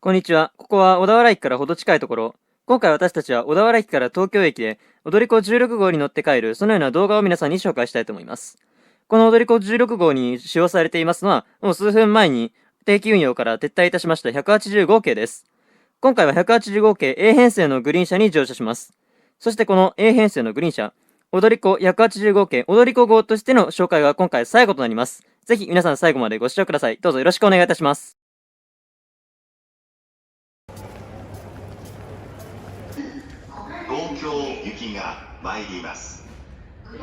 こんにちは。ここは小田原駅からほど近いところ。今回私たちは小田原駅から東京駅で踊り子16号に乗って帰るそのような動画を皆さんに紹介したいと思います。この踊り子16号に使用されていますのは、もう数分前に定期運用から撤退いたしました180号系です。今回は180号系 A 編成のグリーン車に乗車します。そしてこの A 編成のグリーン車、踊り子180号系踊り子号としての紹介が今回最後となります。ぜひ皆さん最後までご視聴ください。どうぞよろしくお願いいたします。東京行きが参ります。危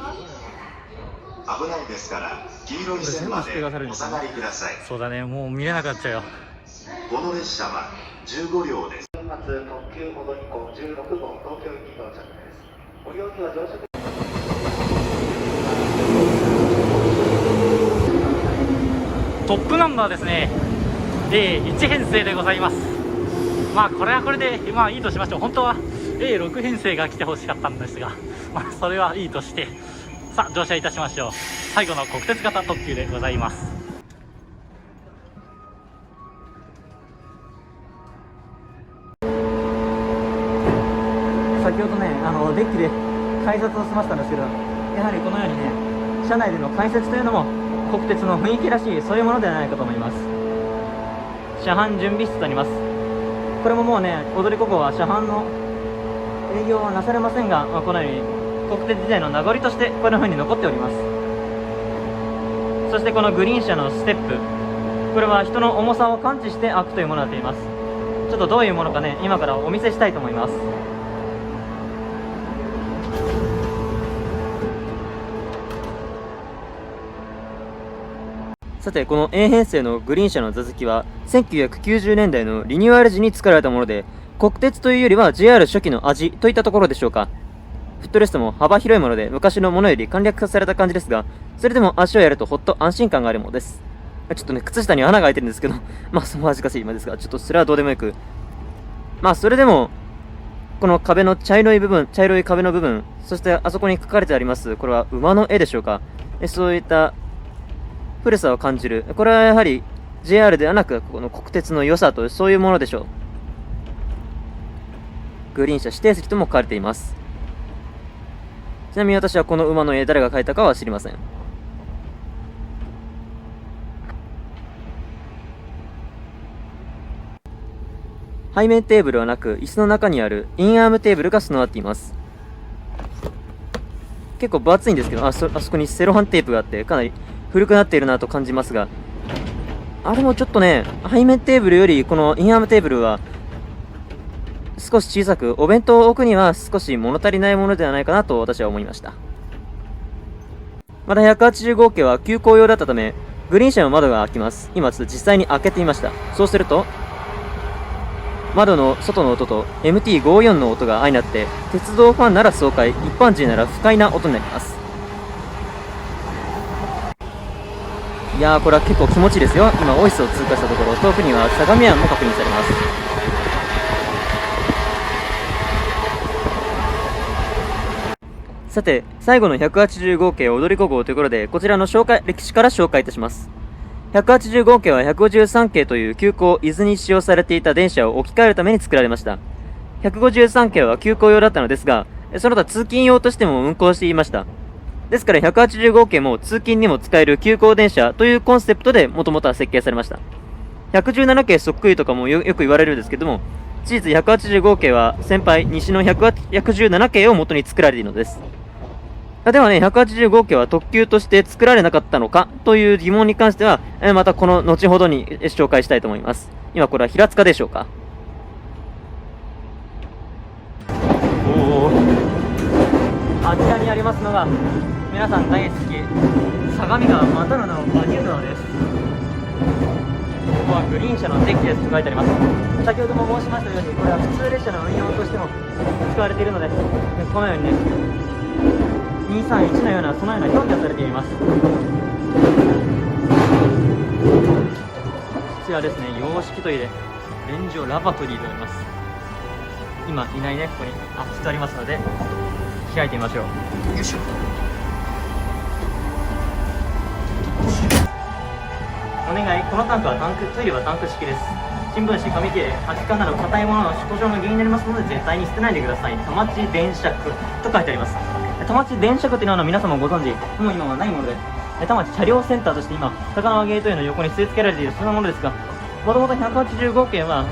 ないですから黄色い線までお下がりください。そうだね、もう見れなくなっちゃうよ。この列車は15両です。特急踊り子16号東京行き到着です。ご利用には乗車トップナンバーですね。A1 編成でございます。まあこれはこれでまあいいとしましょう。本当は A6 編成が来てほしかったんですが、まあそれはいいとして、さあ乗車いたしましょう。最後の国鉄型特急でございます。先ほどね、デッキで改札を済ませたんですけど、やはりこのようにね、車内での改札というのも国鉄の雰囲気らしい、そういうものではないかと思います。車販準備室となります。これももうね、踊り子号は車販の営業はなされませんが、このように国鉄時代の名残としてこんな風に残っております。そしてこのグリーン車のステップ、これは人の重さを感知して開くというものになっています。ちょっとどういうものかね、今からお見せしたいと思います。さて、この A 編成のグリーン車の座席は1990年代のリニューアル時に作られたもので、国鉄というよりは JR 初期の味といったところでしょうか。フットレストも幅広いもので昔のものより簡略化された感じですが、それでも足をやるとほっと安心感があるものです。ちょっとね、靴下に穴が開いてるんですけど、まあその恥ずかしい今ですが、ちょっとそれはどうでもよく、まあそれでもこの壁の茶色い壁の部分、そしてあそこに書かれてあります、これは馬の絵でしょうか。そういった古さを感じる。これはやはり JR ではなく、この国鉄の良さとそういうものでしょう。グリーン車指定席とも書かれています。ちなみに私はこの馬の絵誰が描いたかは知りません。背面テーブルはなく、椅子の中にあるインアームテーブルが備わっています。結構分厚いんですけど、あそこにセロハンテープがあってかなり古くなっているなと感じますが、あれもちょっとね、背面テーブルよりこのインアームテーブルは少し小さく、お弁当を置くには少し物足りないものではないかなと私は思いました。また180号機は急行用だったため、グリーン車の窓が開きます。今ちょっと実際に開けてみました。そうすると、窓の外の音と MT54 の音が相なって、鉄道ファンなら爽快、一般人なら不快な音になります。いやー、これは結構気持ちいいですよ。今、オイスを通過したところ、遠くには相模湾も確認されます。さて、最後の180号系踊り子号ということで、こちらの歴史から紹介いたします。180号系は153系という急行伊豆に使用されていた電車を置き換えるために作られました。153系は急行用だったのですが、その他通勤用としても運行していました。ですから180号系も通勤にも使える急行電車というコンセプトでもともとは設計されました。117系そっくりとかもよく言われるんですけども、事実180号系は先輩西の117系を元に作られているのです。ではね、180号系は特急として作られなかったのかという疑問に関しては、またこの後ほどに紹介したいと思います。今これは平塚でしょうか。あちらにありますのが皆さん大好き相模川またの名を馬入川です。ここはグリーン車のデッキですと書いてあります。先ほども申しましたように、これは普通列車の運用としても使われているので、このようにね、231のようなそのような表記がされています。こちらですね、洋式トイレ連城ラバトリーとあります。今いないね、ここに人ありますので開いてみましょう。よいしょ。お願い、このタンクはトイレはタンク式です。新聞紙、紙切れ、空き缶など硬いものの故障の原因になりますので絶対に捨てないでください。田町電車区と書いてあります。田町電車区というのは皆様ご存知、もう今はないもので、田町車両センターとして今高輪ゲートウェイの横に据え付けられているそんなものですが、もともと185件は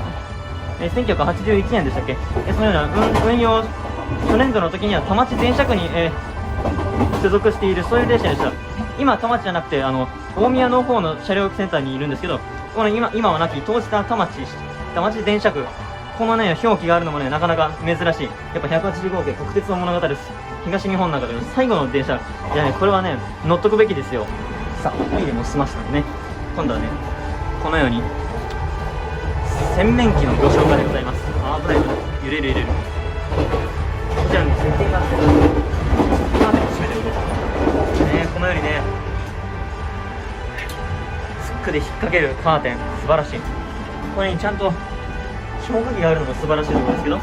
1981年でしたっけ、そのような運用初年度の時には田町電車区に、所属しているそういう電車でした。今田町じゃなくて大宮の方の車両センターにいるんですけど、この今はなき当時田町電車区、このね表記があるのもねなかなか珍しい。やっぱ185系国鉄の物語です。東日本の中での最後の電車、いやねこれはね乗っとくべきですよ。さあトイレも済ましたんでね、今度はねこのように洗面器のご紹介でございます。危ない、揺れる。こちらに設定があってカーテンを閉めておこうね。このようにねフックで引っ掛けるカーテン、素晴らしい。これにちゃんと消火器があるのも素晴らしいところですけど、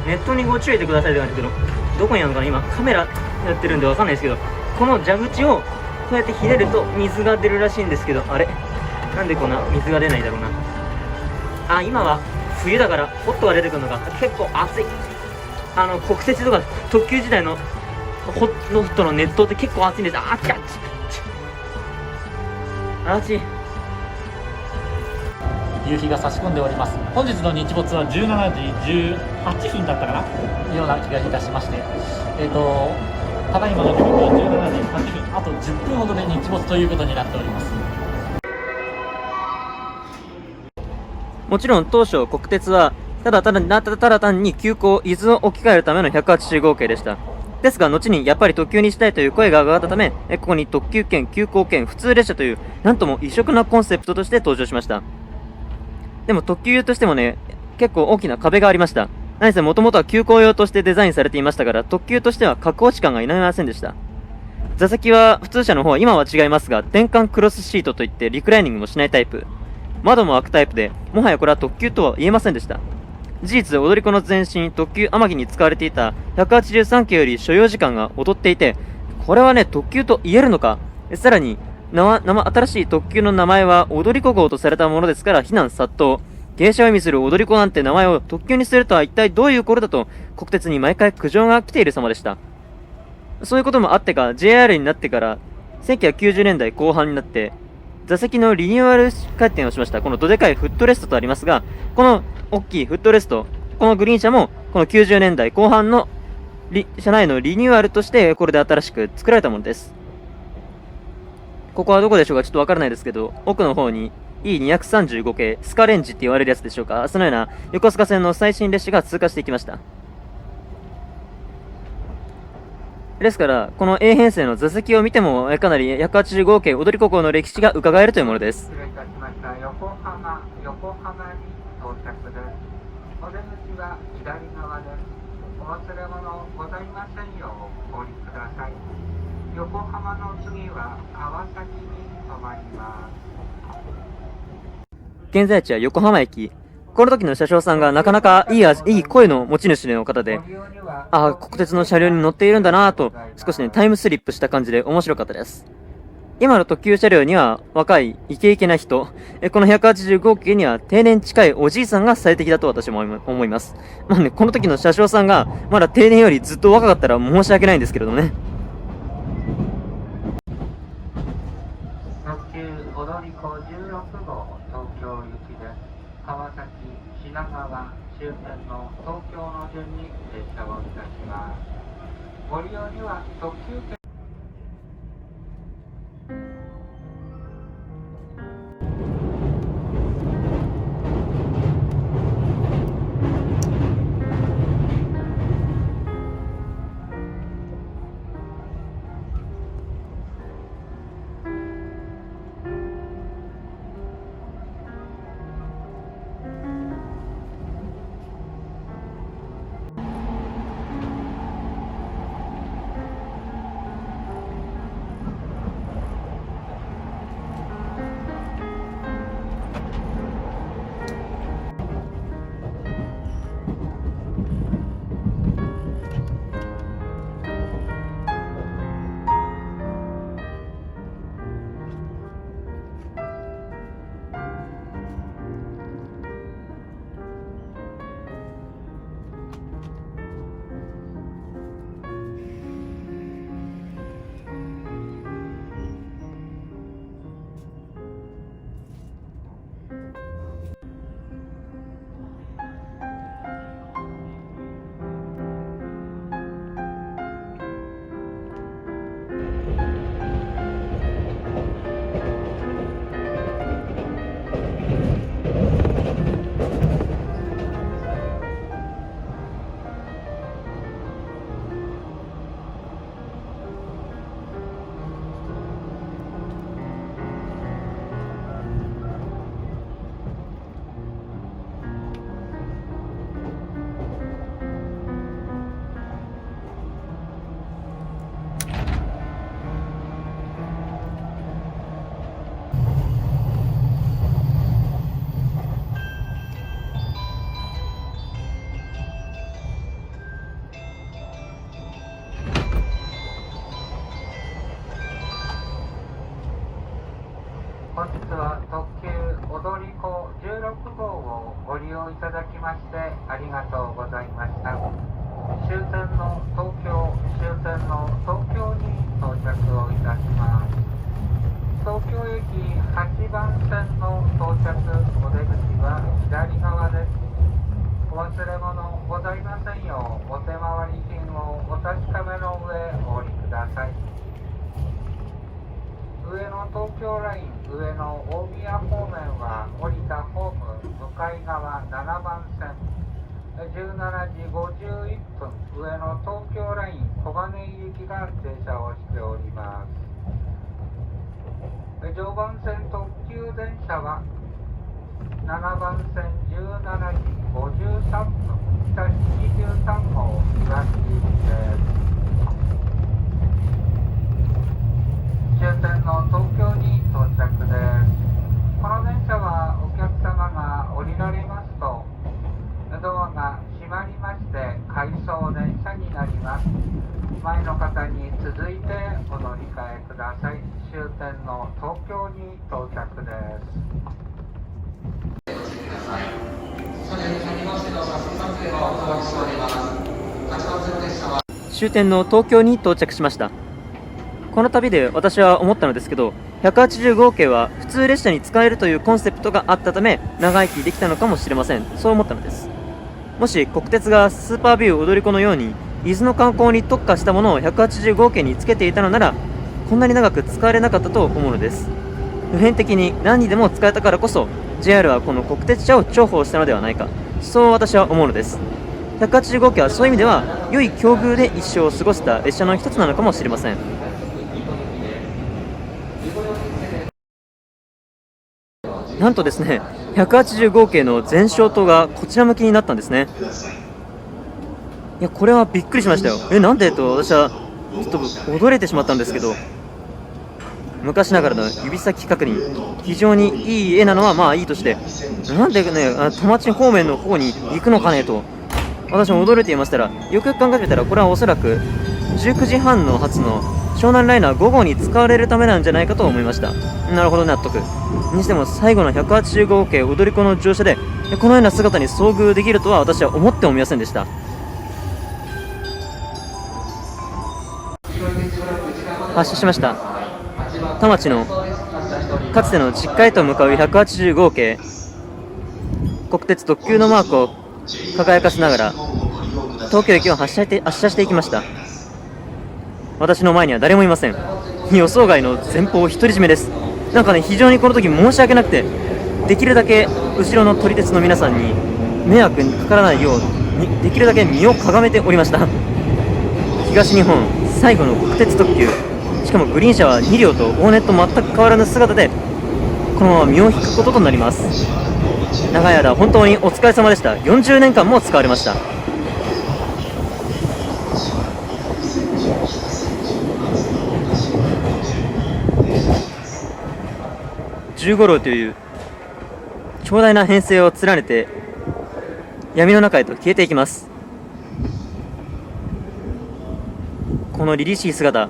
ネットにご注意してくださいって感じですけど、どこにあるのかな、今カメラやってるんでわかんないですけど、この蛇口をこうやってひねると水が出るらしいんですけど、あれなんでこんな水が出ないだろうな。今は冬だからホットが出てくるのが結構暑い。国鉄とか特急時代のホットの熱湯って結構暑いんです。あっち夕日が差し込んでおります。本日の日没は17時18分だったかなような気がいたしまして、ただいまの時刻は17時8分、あと10分ほどで日没ということになっております。もちろん当初国鉄はただ単に急行伊豆を置き換えるための185系でした。ですが後にやっぱり特急にしたいという声が上がったため、ここに特急券、急行券、普通列車というなんとも異色なコンセプトとして登場しました。でも特急としてもね結構大きな壁がありました。何せもともとは急行用としてデザインされていましたから、特急としては格落ち感が否めませんでした。座席は普通車の方は今は違いますが転換クロスシートといってリクライニングもしないタイプ、窓も開くタイプで、もはやこれは特急とは言えませんでした。事実、踊り子の前身特急天城に使われていた183系より所要時間が劣っていて、これはね特急と言えるのか。さらに新しい特急の名前は踊り子号とされたものですから非難殺到。芸者を意味する踊り子なんて名前を特急にするとは一体どういうことだと国鉄に毎回苦情が来ている様でした。そういうこともあってか JR になってから1990年代後半になって座席のリニューアル回転をしました。このどでかいフットレストとありますが、この大きいフットレスト、このグリーン車もこの90年代後半の車内のリニューアルとしてこれで新しく作られたものです。ここはどこでしょうか、ちょっとわからないですけど、奥の方に E235 系スカレンジって言われるやつでしょうか、そのような横須賀線の最新列車が通過していきました。ですから、この A 編成の座席を見てもかなり185系踊り子号の歴史が伺えるというものです。失礼いたしました。横浜に到着です。お出口は左側です。お忘れ物ございませんようお降りください。横浜の次は川崎に停まります。現在地は横浜駅。この時の車掌さんがなかなかいい声の持ち主の方で、国鉄の車両に乗っているんだなぁと、少しね、タイムスリップした感じで面白かったです。今の特急車両には若いイケイケな人、この185系には定年近いおじいさんが最適だと私も思います。まあね、この時の車掌さんがまだ定年よりずっと若かったら申し訳ないんですけれどもね。特急踊り子16号東京行きです。川崎、品川、終点の東京の順に列車をいたします。ご利用には特急券利用いただきましてありがとうございました。終点の東京に到着をいたします。東京駅8番線の到着お出口は左側です。お忘れ物ございませんようお手回り品をお確かめの上お降りください。上野東京ライン上野大宮方面は降りたホーム向かい側7番線17時51分上野東京ライン小金井行きが停車をしております。常磐線特急電車は7番線17時53分北23号東行きです。終点の東京に到着です。この電車はお客様が降りられますとドアが閉まりまして回送電車になります。前の方に続いてお乗り換えください。終点の東京に到着です。終点の東京に到着しました。この旅で私は思ったのですけど、185系は普通列車に使えるというコンセプトがあったため長生きできたのかもしれません。そう思ったのです。もし国鉄がスーパービュー踊り子のように伊豆の観光に特化したものを185系につけていたのならこんなに長く使われなかったと思うのです。普遍的に何にでも使えたからこそ JR はこの国鉄車を重宝したのではないか、そう私は思うのです。185系はそういう意味では良い境遇で一生を過ごした列車の一つなのかもしれません。なんとですね、185系の前照灯がこちら向きになったんですね。いや、これはびっくりしましたよ。なんでと私はちょっと驚いてしまったんですけど、昔ながらの指先確認、非常にいい絵なのはまあいいとして、なんでね、田町方面の方に行くのかねと私も驚いていましたら、よくよく考えてみたらこれはおそらく19時半の発の湘南ライナー5号に使われるためなんじゃないかと思いました。なるほど、納得。にしても最後の185系踊り子の乗車でこのような姿に遭遇できるとは私は思ってもみませんでした。発車しました。田町のかつての実家へと向かう185系、国鉄特急のマークを輝かせながら東京駅を発車していきました。私の前には誰もいません。予想外の前方独り占めです。なんかね、非常にこの時申し訳なくて、できるだけ後ろの撮り鉄の皆さんに迷惑にかからないようにできるだけ身をかがめておりました。東日本最後の国鉄特急、しかもグリーン車は2両と往年と全く変わらぬ姿でこのまま身を引くこととなります。長い間本当にお疲れ様でした。40年間も使われました。15両という強大な編成を連ねて闇の中へと消えていきます。この凛々しい姿、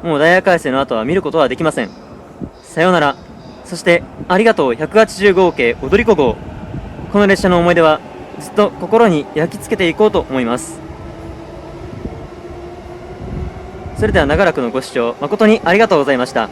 もうダイヤ改正の後は見ることはできません。さようなら。そしてありがとう185系踊り子号。この列車の思い出はずっと心に焼き付けていこうと思います。それでは長らくのご視聴誠にありがとうございました。